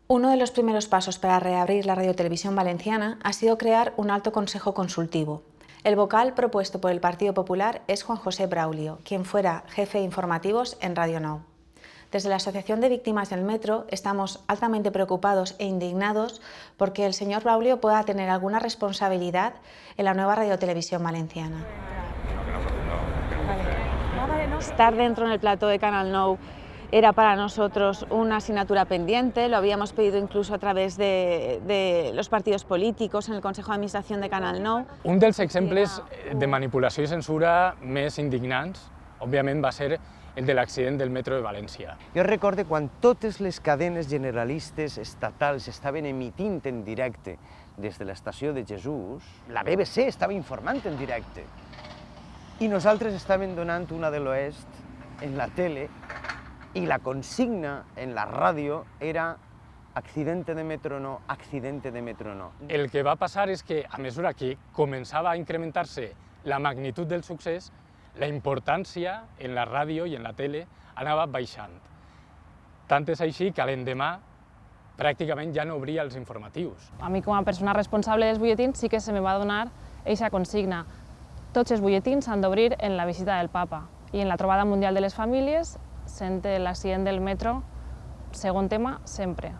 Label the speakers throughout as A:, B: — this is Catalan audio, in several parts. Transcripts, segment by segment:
A: Uno de los primeros pasos para reabrir la radiotelevisión valenciana ha sido crear un alto consejo consultivo. El vocal propuesto por el Partido Popular es Juan José Braulio, quien fuera jefe de informativos en Radio Nou. Desde la Asociación de Víctimas del Metro estamos altamente preocupados e indignados porque el señor Braulio pueda tener alguna responsabilidad en la nueva radiotelevisión valenciana. Estar dentro en el plató de Canal Nou era para nosotros una asignatura pendiente, lo habíamos pedido incluso a través de los partidos políticos en el Consejo de Administración de Canal Nou.
B: Un dels exemples de manipulació i censura més indignants, òbviament, va ser el de l'accident del metro de València.
C: Jo recordo quan totes les cadenes generalistes estatals estaven emitint en directe des de l'estació de Jesús, la BBC estava informant en directe i nosaltres estàvem donant una de l'Oest en la tele i la consigna en la ràdio era accidente de metro no, accidente de metro no.
B: El que va passar és que, a mesura que començava a incrementar-se la magnitud del succés, la importància en la ràdio i en la tele anava baixant. Tant és així que l'endemà pràcticament ja no obria els informatius.
D: A mi, com a persona responsable dels butlletins, sí que se me va donar aquesta consigna. Tots els butlletins s'han d'obrir en la visita del Papa i en la trobada mundial de les famílies, sent l'accident del metro, segon tema, sempre.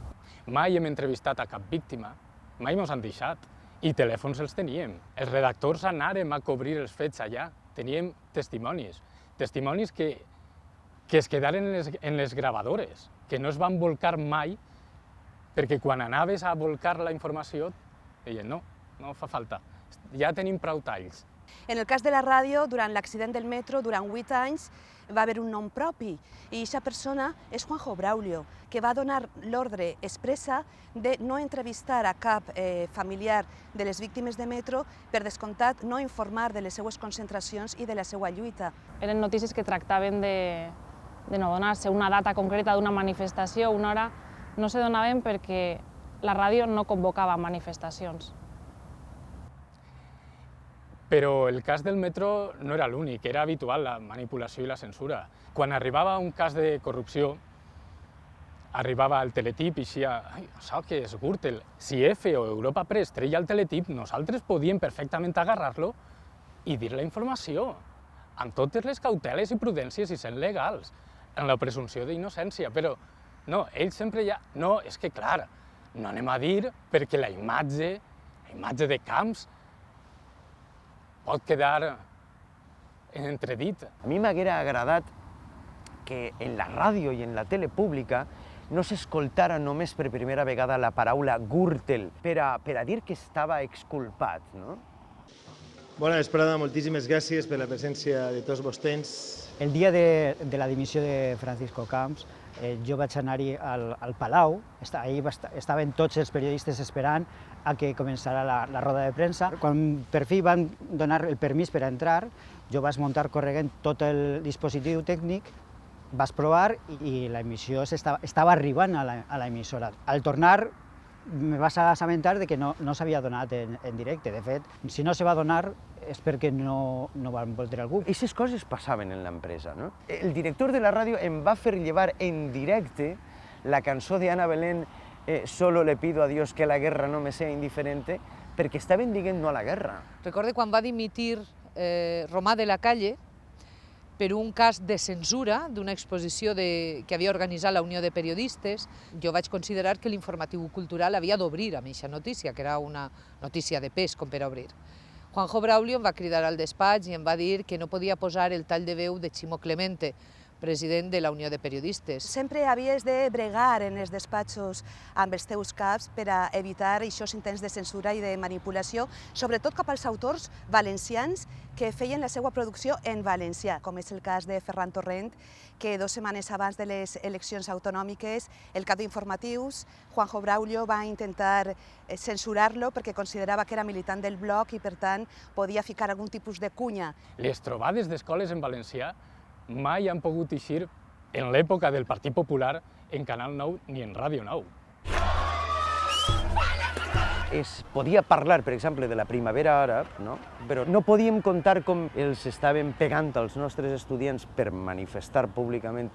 B: Mai hem entrevistat a cap víctima, mai ens han deixat, i telèfons els teníem. Els redactors anàrem a cobrir els fets allà, teníem testimonis que es quedaren en les gravadores, que no es van volcar mai, perquè quan anaves a volcar la informació, deien no fa falta, ja tenim prou talls.
E: En el cas de la ràdio, durant l'accident del metro, durant 8 anys, va haver un nom propi, i aquesta persona és Juanjo Braulio, que va donar l'ordre expressa de no entrevistar a cap familiar de les víctimes de metro, per descomptat no informar de les seues concentracions i de la seva lluita.
D: Eren notícies que tractaven de no donar-se una data concreta d'una manifestació, una hora, no se donaven perquè la ràdio no convocava manifestacions.
B: Però el cas del metro no era l'únic, era habitual la manipulació i la censura. Quan arribava un cas de corrupció, arribava el teletip i deia això que és Gürtel, si EFE o Europa Press treia el teletip, nosaltres podíem perfectament agarrar-lo i dir la informació, amb totes les cauteles i prudències i sent legals, en la presumpció d'innocència. Però no, ells sempre ja... No, és que clar, no anem a dir perquè la imatge de Camps pot quedar en entredit.
C: A mi m'haguera agradat que en la ràdio i en la tele pública no s'escoltara només per primera vegada la paraula Gürtel per a dir que estava exculpat, no?
F: Bona vesprada, moltíssimes gràcies per la presència de tots vostès.
G: El dia de la dimissió de Francisco Camps, jo vaig anar-hi al Palau, ahir estaven tots els periodistes esperant a que començara la roda de premsa. Quan per fi van donar el permís per entrar, jo vaig muntar corrent tot el dispositiu tècnic, vaig provar i l'emissió estava arribant a l'emissora. Al tornar me vas assabentar que no s'havia donat en directe. De fet, si no se va donar és perquè no van voler algú.
C: Aquestes coses passaven en l'empresa, no? El director de la ràdio em va fer llevar en directe la cançó de Ana Belén «Solo le pido a Dios que la guerra no me sea indiferente», perquè estaven dient no a la guerra.
H: Recorde quan va dimitir Romà de la Calle per un cas de censura d'una exposició que havia organitzat la Unió de Periodistes. Jo vaig considerar que l'informatiu cultural havia d'obrir amb aquesta notícia, que era una notícia de pes com per a obrir. Juanjo Braulio em va cridar al despatx i em va dir que no podia posar el tall de veu de Ximo Clemente, president de la Unió de Periodistes.
E: Sempre havies de bregar en els despatxos amb els teus caps per a evitar aquests intents de censura i de manipulació, sobretot cap als autors valencians que feien la seva producció en valencià, com és el cas de Ferran Torrent, que 2 setmanes abans de les eleccions autonòmiques, el cap d'informatius, Juanjo Braulio, va intentar censurar-lo perquè considerava que era militant del bloc i, per tant, podia ficar algun tipus de cunya.
B: Les trobades d'escoles en valencià mai han pogut eixir en l'època del Partit Popular en Canal 9 ni en Ràdio 9.
C: Es podia parlar, per exemple, de la primavera àrab, no? Però no podíem contar com els estaven pegant als nostres estudiants per manifestar públicament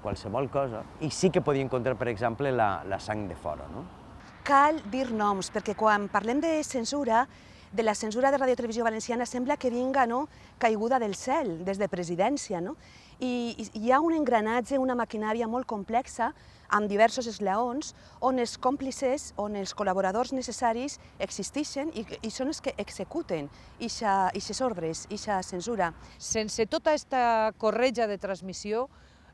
C: qualsevol cosa, i sí que podia encontrar, per exemple, la sang de fora. No?
E: Cal dir noms, perquè quan parlem de censura, de la censura de Radio-Televisió Valenciana sembla que vinga caiguda del cel, des de presidència. I hi ha un engranatge, una maquinària molt complexa, amb diversos esglaons, on els còmplices, on els col·laboradors necessaris existeixen i són els que executen aquestes ordres, aquesta censura.
H: Sense tota aquesta corretja de transmissió,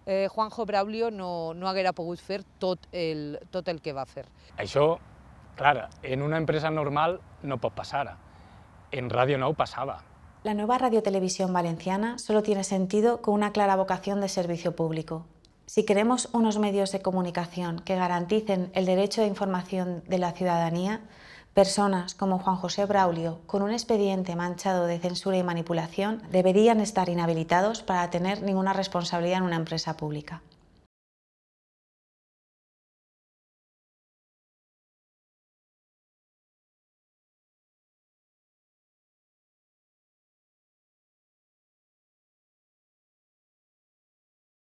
H: Juanjo Braulio no haguera pogut fer tot el que va fer.
B: Això, clar, en una empresa normal no pot passar. En Radio 9 pasaba.
A: La nueva radiotelevisión valenciana solo tiene sentido con una clara vocación de servicio público. Si queremos unos medios de comunicación que garanticen el derecho de información de la ciudadanía, personas como Juan José Braulio, con un expediente manchado de censura y manipulación, deberían estar inhabilitados para tener ninguna responsabilidad en una empresa pública.